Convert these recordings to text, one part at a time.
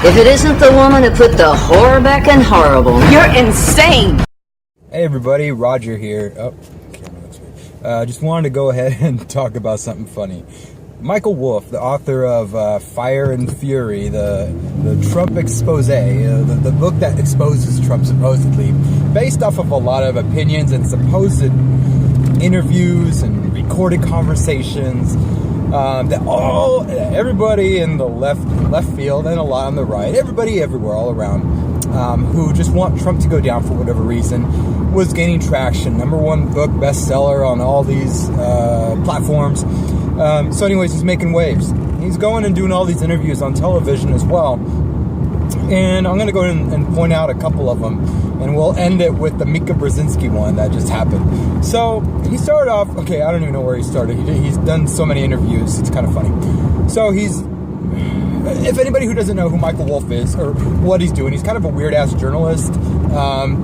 If it isn't the woman who put the horror back in horrible. You're insane! Hey everybody, Roger here. Oh, camera looks weird. Just wanted to go ahead and talk about something funny. Michael Wolff, the author of Fire and Fury, the Trump expose, the book that exposes Trump supposedly, based off of a lot of opinions and supposed interviews and recorded conversations that everybody in the left field and a lot on the right, everybody everywhere, all around, who just want Trump to go down for whatever reason, was gaining traction. #1 book bestseller on all these platforms. So anyways, he's making waves. He's going and doing all these interviews on television as well. And I'm going to go in and point out a couple of them. And we'll end it with the Mika Brzezinski one that just happened. So he started off, okay, I don't even know where he started. He's done so many interviews, it's kind of funny. So if anybody who doesn't know who Michael Wolff is or what he's doing, he's kind of a weird-ass journalist.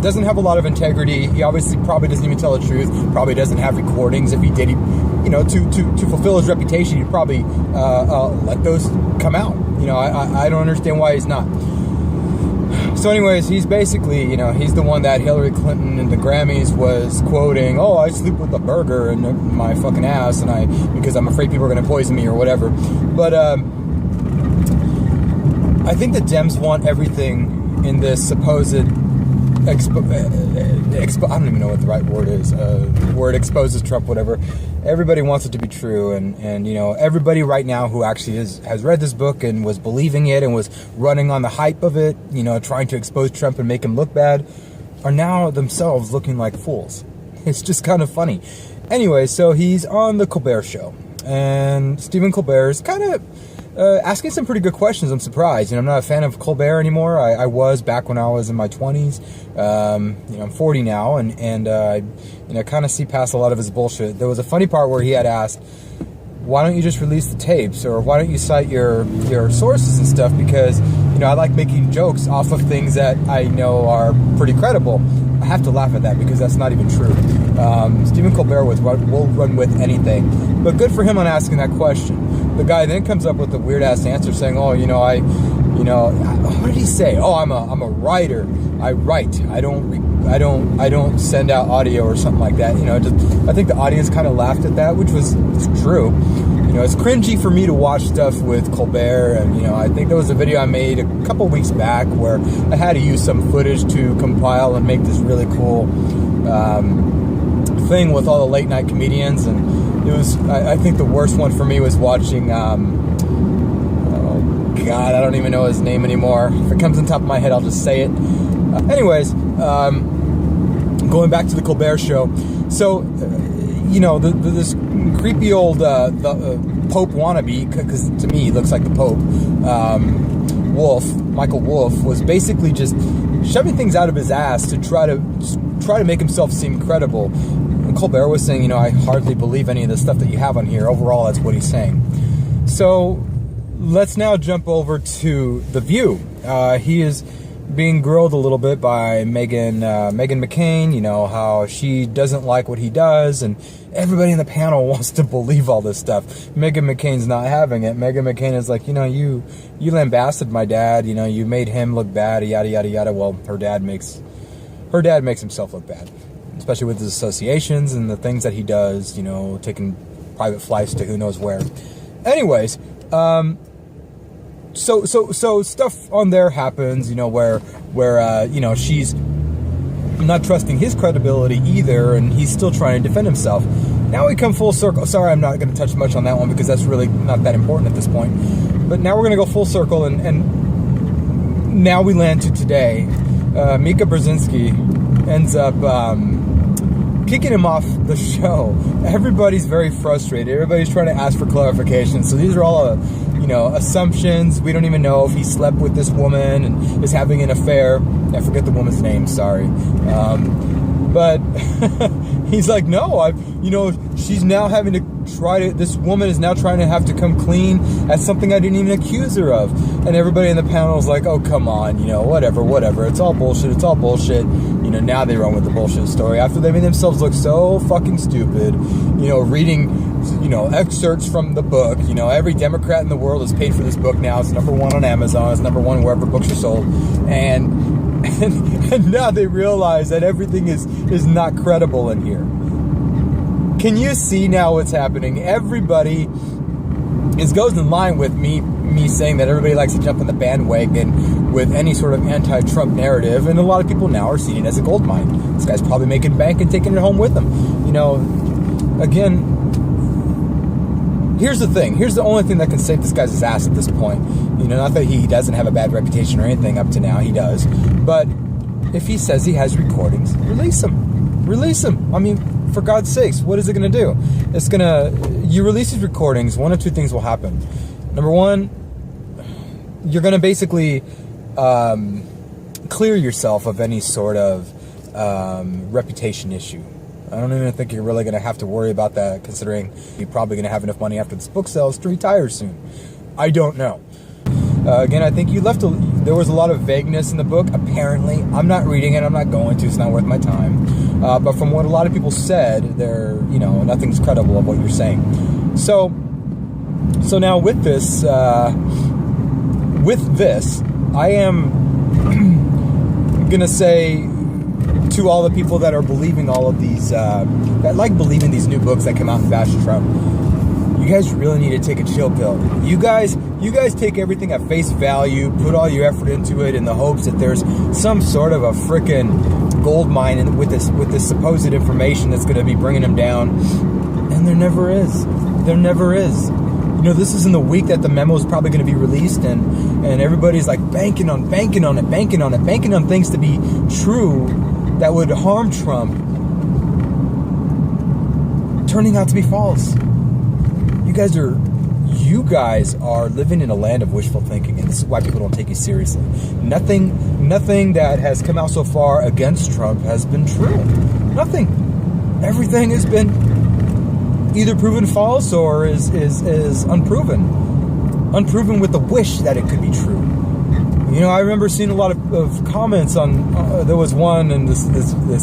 Doesn't have a lot of integrity. He obviously probably doesn't even tell the truth. Probably doesn't have recordings. If he did, to fulfill his reputation, he'd probably let those come out. I don't understand why he's not. So anyways, he's basically, he's the one that Hillary Clinton in the Grammys was quoting, "Oh, I sleep with a burger in my fucking ass, because I'm afraid people are going to poison me," or whatever. But I think the Dems want everything in this supposed I don't even know what the right word is. Word exposes Trump, whatever. Everybody wants it to be true, and everybody right now who actually has read this book and was believing it and was running on the hype of it, trying to expose Trump and make him look bad, are now themselves looking like fools. It's just kind of funny. Anyway, so he's on the Colber Show, and Stephen Colber is kind of asking some pretty good questions. I'm surprised. I'm not a fan of Colber anymore. I was back when I was in my 20s. I'm 40 now, and I kind of see past a lot of his bullshit. There was a funny part where he had asked, "Why don't you just release the tapes, or why don't you cite your sources and stuff?" Because I like making jokes off of things that I know are pretty credible. I have to laugh at that because that's not even true. Stephen Colber will run with anything, but good for him on asking that question. The guy then comes up with a weird ass answer saying, "Oh, what did he say? Oh, I'm a writer. I write. I don't send out audio," or something like that. I think the audience kind of laughed at that, which was true. It's cringy for me to watch stuff with Colber, and I think there was a video I made a couple weeks back where I had to use some footage to compile and make this really cool thing with all the late night comedians, and it was, I think the worst one for me was watching, oh God, I don't even know his name anymore. If it comes on top of my head, I'll just say it. Anyways, going back to the Colber Show. So, this creepy old Pope wannabe, because to me he looks like the Pope, Michael Wolff, was basically just shoving things out of his ass to try to make himself seem credible. And Colber was saying, I hardly believe any of the stuff that you have on here. Overall, that's what he's saying. So let's now jump over to The View. He is being grilled a little bit by Meghan McCain, how she doesn't like what he does, and everybody in the panel wants to believe all this stuff. Meghan McCain's not having it. Meghan McCain is like, you lambasted my dad, you made him look bad, yada yada yada. Well, her dad makes himself look bad, especially with his associations and the things that he does, taking private flights to who knows where. Anyways, So stuff on there happens, where she's not trusting his credibility either, and he's still trying to defend himself. Now we come full circle. Sorry, I'm not going to touch much on that one because that's really not that important at this point. But now we're going to go full circle, and now we land to today. Mika Brzezinski ends up kicking him off the show. Everybody's very frustrated. Everybody's trying to ask for clarification. So these are all assumptions. We don't even know if he slept with this woman and is having an affair. I forget the woman's name, sorry. But he's like, no, she's now having to this woman is now trying to have to come clean at something I didn't even accuse her of. And everybody in the panel is like, oh, come on, whatever. It's all bullshit. Now they run with the bullshit story after they made themselves look so fucking stupid, reading excerpts from the book. Every Democrat in the world has paid for this book now. It's #1 on Amazon. It's #1 wherever books are sold. And now they realize that everything is not credible in here. Can you see now what's happening? Everybody goes in line with me saying that everybody likes to jump on the bandwagon with any sort of anti-Trump narrative, and a lot of people now are seeing it as a gold mine. This guy's probably making bank and taking it home with him. Again, here's the thing. Here's the only thing that can save this guy's ass at this point. Not that he doesn't have a bad reputation or anything up to now. He does. But if he says he has recordings, release them. Release them. I mean, for God's sakes, what is it going to do? You release these recordings, one of two things will happen. Number one, you're going to basically clear yourself of any sort of reputation issue. I don't even think you're really going to have to worry about that, considering you're probably going to have enough money after this book sells to retire soon. I don't know. Again, I think there was a lot of vagueness in the book, apparently. I'm not reading it. I'm not going to. It's not worth my time. But from what a lot of people said, nothing's credible of what you're saying. So now with this, I am going to say to all the people that are believing all of these, that like believing these new books that come out and bash Trump, you guys really need to take a chill pill. You guys take everything at face value, put all your effort into it in the hopes that there's some sort of a frickin' gold mine with this supposed information that's going to be bringing them down, and there never is. There never is. This is in the week that the memo is probably going to be released, and everybody's like banking on things to be true that would harm Trump, turning out to be false. You guys are living in a land of wishful thinking, and this is why people don't take you seriously. Nothing that has come out so far against Trump has been true. Nothing. Everything has been either proven false or is unproven. Unproven with the wish that it could be true. I remember seeing a lot of comments on. There was one, and this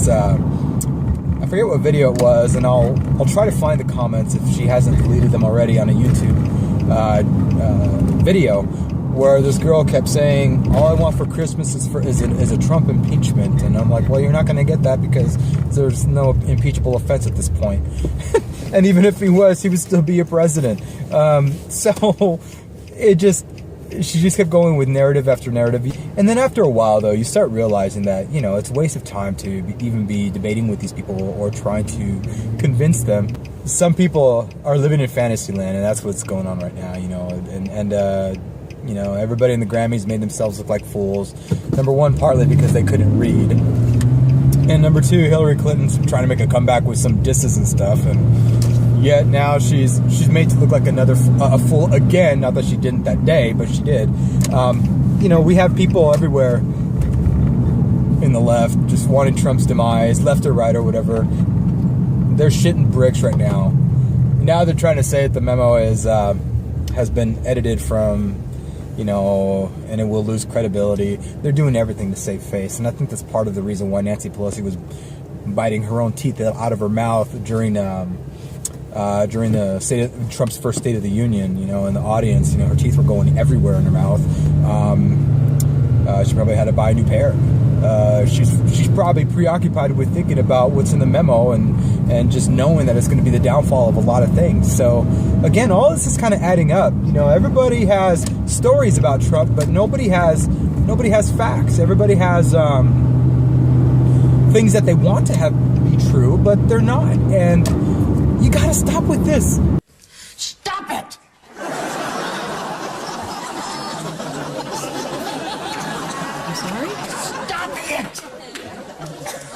I forget what video it was, and I'll try to find the comments if she hasn't deleted them already on a YouTube video, where this girl kept saying, "All I want for Christmas is a Trump impeachment," and I'm like, "Well, you're not going to get that because there's no impeachable offense at this point." And even if he would still be a president. So she just kept going with narrative after narrative. And then after a while, though, you start realizing that, it's a waste of time to even be debating with these people or trying to convince them. Some people are living in fantasy land, and that's what's going on right now, and everybody in the Grammys made themselves look like fools. Number one, partly because they couldn't read. And number two, Hillary Clinton's trying to make a comeback with some disses and stuff, and yet now she's made to look like a fool again. Not that she didn't that day, but she did. We have people everywhere in the left just wanting Trump's demise, left or right or whatever. They're shitting bricks right now. Now they're trying to say that the memo has been edited from, and it will lose credibility. They're doing everything to save face, and I think that's part of the reason why Nancy Pelosi was biting her own teeth out of her mouth during the Trump's first State of the Union. In the audience, her teeth were going everywhere in her mouth. She probably had to buy a new pair. She's probably preoccupied with thinking about what's in the memo and just knowing that it's going to be the downfall of a lot of things. So again, all this is kind of adding up. Everybody has stories about Trump, but nobody has facts. Everybody has things that they want to have be true, but they're not. And you got to stop with this. Stop it!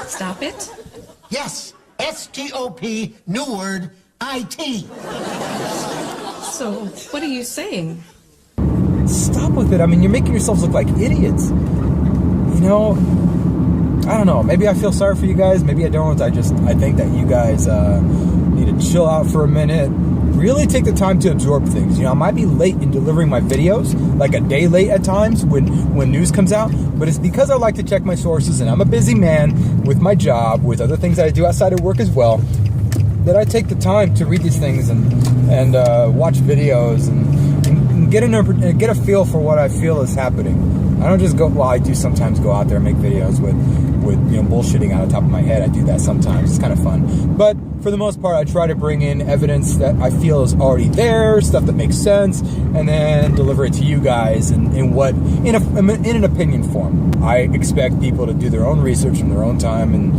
Stop it? Yes, S-T-O-P, new word, I-T. So, what are you saying? Stop with it. I mean, you're making yourselves look like idiots. I don't know. Maybe I feel sorry for you guys. Maybe I don't. I think that you guys need to chill out for a minute. Really take the time to absorb things. I might be late in delivering my videos, like a day late at times when news comes out, but it's because I like to check my sources, and I'm a busy man with my job, with other things that I do outside of work as well. that I take the time to read these things and watch videos and get a feel for what I feel is happening. I don't just go. Well, I do sometimes go out there and make videos with bullshitting out of the top of my head. I do that sometimes. It's kind of fun, but for the most part, I try to bring in evidence that I feel is already there, stuff that makes sense, and then deliver it to you guys in an opinion form. I expect people to do their own research in their own time and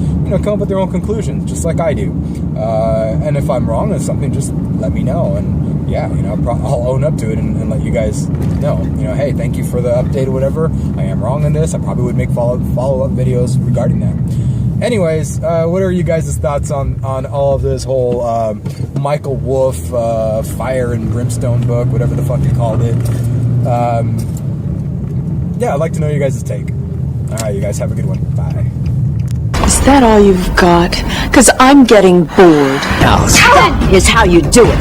come up with their own conclusions, just like I do. And if I'm wrong on something, just let me know. And yeah, I'll own up to it and let you guys know. Hey, thank you for the update or whatever. I am wrong on this. I probably would make follow-up videos regarding that. Anyways, what are you guys' thoughts on all of this whole Michael Wolff Fire and Brimstone book, whatever the fuck you called it? Yeah, I'd like to know your guys' take. All right, you guys have a good one. Bye. Is that all you've got? Because I'm getting bored. That is how you do it.